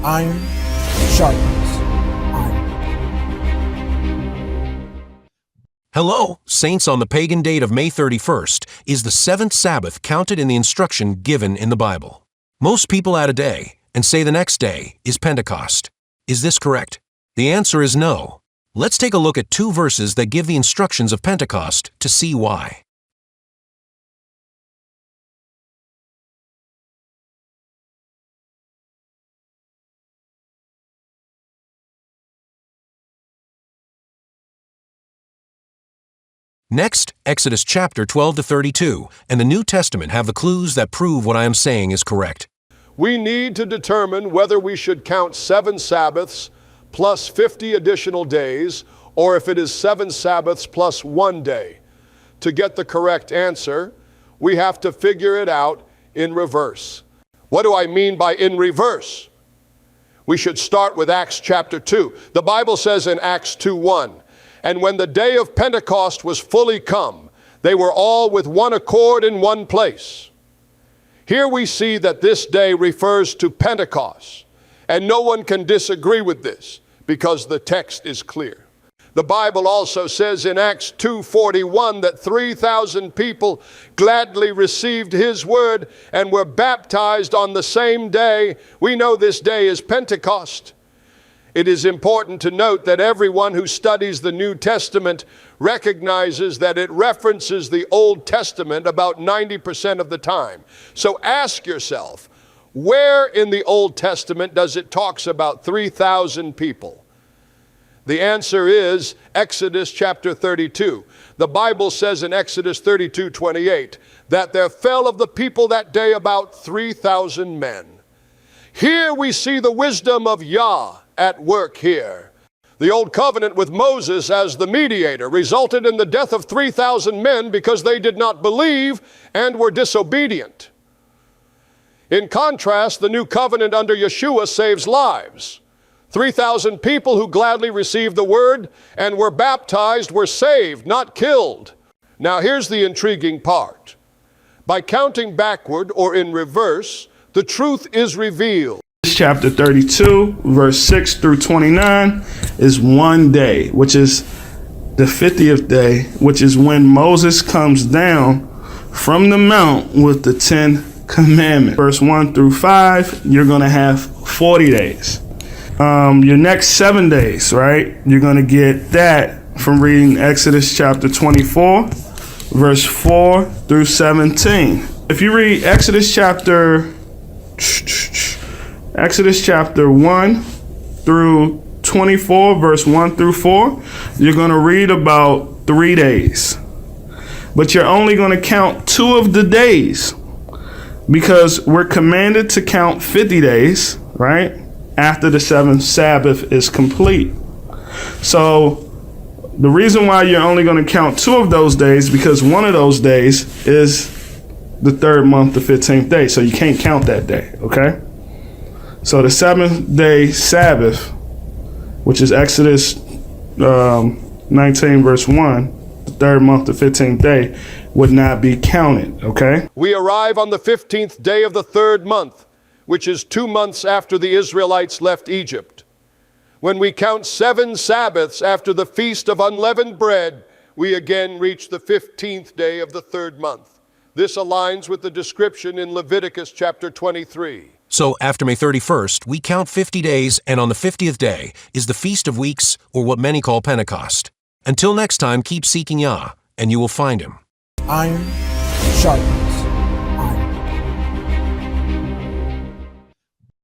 Iron sharpens iron. Hello, saints. On the pagan date of May 31st is the seventh Sabbath counted in the instruction given in the Bible. Most people add a day and say the next day is Pentecost. Is this correct? The answer is no. Let's take a look at two verses that give the instructions of Pentecost to see why. Next, Exodus chapter 12 to 32 and the New Testament have the clues that prove what I am saying is correct. We need to determine whether we should count 7 Sabbaths plus 50 additional days, or if it is 7 Sabbaths plus 1 day. To get the correct answer, we have to figure it out in reverse. What do I mean by in reverse? We should start with Acts chapter 2. The Bible says in Acts 2:1, "And when the day of Pentecost was fully come, they were all with one accord in one place." Here we see that this day refers to Pentecost, and no one can disagree with this because the text is clear. The Bible also says in Acts 2:41 that 3,000 people gladly received his word and were baptized on the same day. We know this day is Pentecost. It is important to note that everyone who studies the New Testament recognizes that it references the Old Testament about 90% of the time. So ask yourself, where in the Old Testament does it talks about 3,000 people? The answer is Exodus chapter 32. The Bible says in Exodus 32:28 that there fell of the people that day about 3,000 men. Here we see the wisdom of Yah at work here. The old covenant with Moses as the mediator resulted in the death of 3,000 men because they did not believe and were disobedient. In contrast, the new covenant under Yeshua saves lives. 3,000 people who gladly received the word and were baptized were saved, not killed. Now here's the intriguing part. By counting backward or in reverse, the truth is revealed. Chapter 32, verse 6 through 29 is 1 day, which is the 50th day, which is when Moses comes down from the mount with the 10 commandments. Verse 1 through 5, you're going to have 40 days. Your next 7 days, right? You're going to get that from reading Exodus chapter 24, verse 4 through 17. If you read Exodus chapter 1 through 24, verse 1 through 4, you're going to read about 3 days. But you're only going to count 2 of the days because we're commanded to count 50 days, right? After the 7th Sabbath is complete. So the reason why you're only going to count 2 of those days because one of those days is the 3rd month, the 15th day. So you can't count that day, okay? So the 7th day Sabbath, which is Exodus 19 verse 1, the 3rd month, the 15th day, would not be counted, okay? We arrive on the 15th day of the 3rd month, which is 2 months after the Israelites left Egypt. When we count 7 Sabbaths after the Feast of Unleavened Bread, we again reach the 15th day of the 3rd month. This aligns with the description in Leviticus chapter 23. So after May 31st, we count 50 days, and on the 50th day is the Feast of Weeks, or what many call Pentecost. Until next time, keep seeking Yah, and you will find him. Iron sharpens